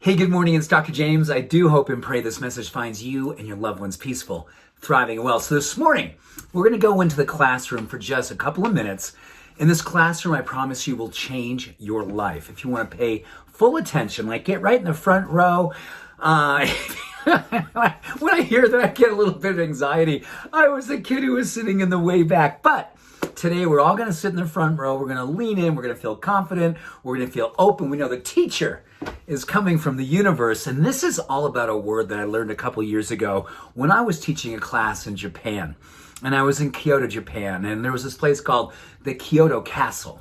Hey, good morning. It's Dr. James. I do hope and pray this message finds you and your loved ones peaceful, thriving, and well. So this morning, we're going to go into the classroom for just a couple of minutes. In this classroom, I promise you will change your life. If you want to pay full attention, like get right in the front row. When I hear that, I get a little bit of anxiety. I was the kid who was sitting in the way back, but today we're all going to sit in the front row. We're going to lean in. We're going to feel confident. We're going to feel open. We know the teacher is coming from the universe. And this is all about a word that I learned a couple years ago when I was teaching a class in Japan. And I was in Kyoto, Japan. And there was this place called the Kyoto Castle.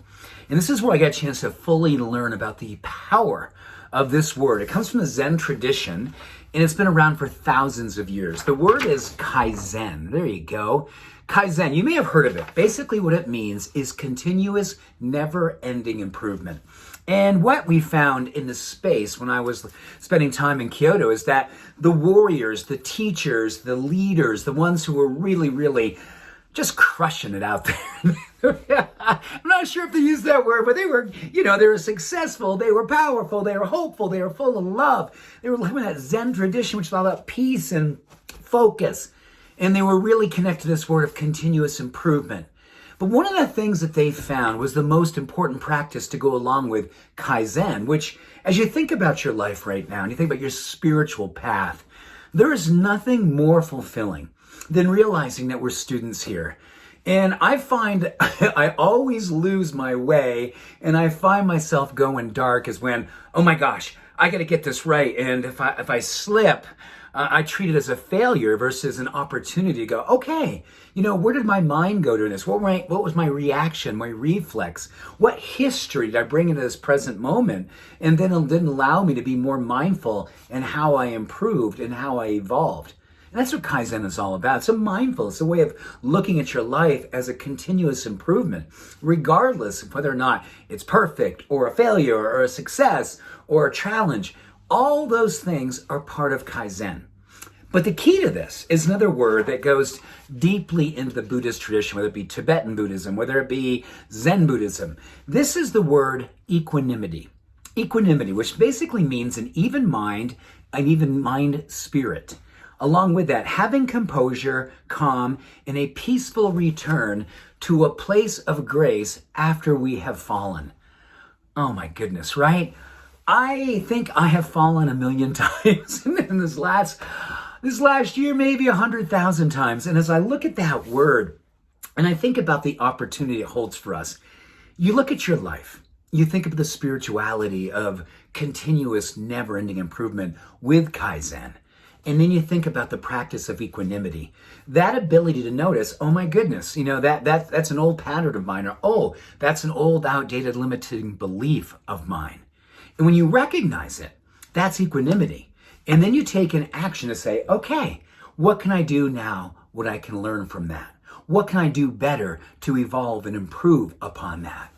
And this is where I got a chance to fully learn about the power of this word. It comes from the Zen tradition, and it's been around for thousands of years. The word is Kaizen. There you go. Kaizen, you may have heard of it. Basically what it means is continuous, never-ending improvement. And what we found in the space when I was spending time in Kyoto is that the warriors, the teachers, the leaders, the ones who were really just crushing it out there. I'm not sure if they used that word, but they were successful, they were powerful, they were hopeful, they were full of love. They were living that Zen tradition, which is all about peace and focus. And they were really connected to this word of continuous improvement. But one of the things that they found was the most important practice to go along with Kaizen, which, as you think about your life right now, and you think about your spiritual path, there is nothing more fulfilling than realizing that we're students here. And I find I always lose my way, and I find myself going dark is when, oh my gosh, I got to get this right. And if I slip, I treat it as a failure versus an opportunity to go, okay, where did my mind go to this? What was my reaction, my reflex? What history did I bring into this present moment? And then it didn't allow me to be more mindful in how I improved and how I evolved. And that's what Kaizen is all about. It's it's a way of looking at your life as a continuous improvement, regardless of whether or not it's perfect or a failure or a success or a challenge. All those things are part of Kaizen. But the key to this is another word that goes deeply into the Buddhist tradition, whether it be Tibetan Buddhism, whether it be Zen Buddhism. This is the word equanimity. Equanimity, which basically means an even mind spirit. Along with that, having composure, calm, and a peaceful return to a place of grace after we have fallen. Oh my goodness, right? I think I have fallen 1,000,000 times in this last year, maybe 100,000 times. And as I look at that word and I think about the opportunity it holds for us, you look at your life, you think of the spirituality of continuous, never-ending improvement with Kaizen. And then you think about the practice of equanimity, that ability to notice, oh my goodness, that's an old pattern of mine, or oh, that's an old, outdated, limiting belief of mine. And when you recognize it, that's equanimity. And then you take an action to say, okay, what can I do now? What I can learn from that? What can I do better to evolve and improve upon that?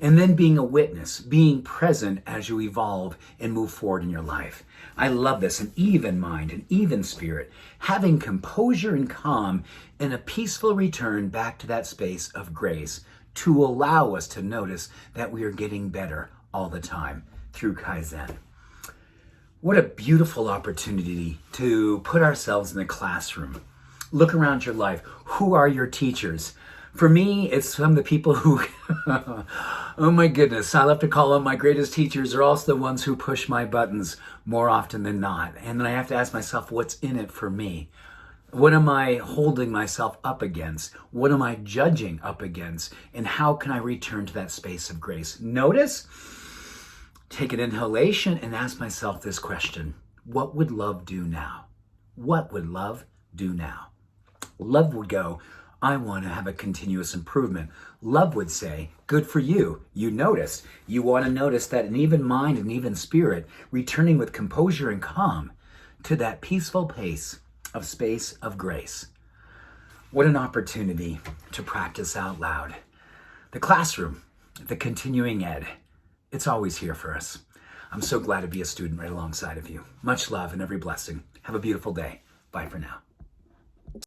And then being a witness, being present as you evolve and move forward in your life. I love this, an even mind, an even spirit, having composure and calm and a peaceful return back to that space of grace to allow us to notice that we are getting better all the time through Kaizen. What a beautiful opportunity to put ourselves in the classroom. Look around your life. Who are your teachers? For me, it's some of the people who, oh my goodness, I love to call them my greatest teachers are also the ones who push my buttons more often than not. And then I have to ask myself, what's in it for me? What am I holding myself up against? What am I judging up against? And how can I return to that space of grace? Notice, take an inhalation and ask myself this question. What would love do now? What would love do now? Love would go, I want to have a continuous improvement. Love would say, good for you. You notice. You want to notice that an even mind and even spirit, returning with composure and calm to that peaceful pace of space of grace. What an opportunity to practice out loud. The classroom, the continuing ed, it's always here for us. I'm so glad to be a student right alongside of you. Much love and every blessing. Have a beautiful day. Bye for now.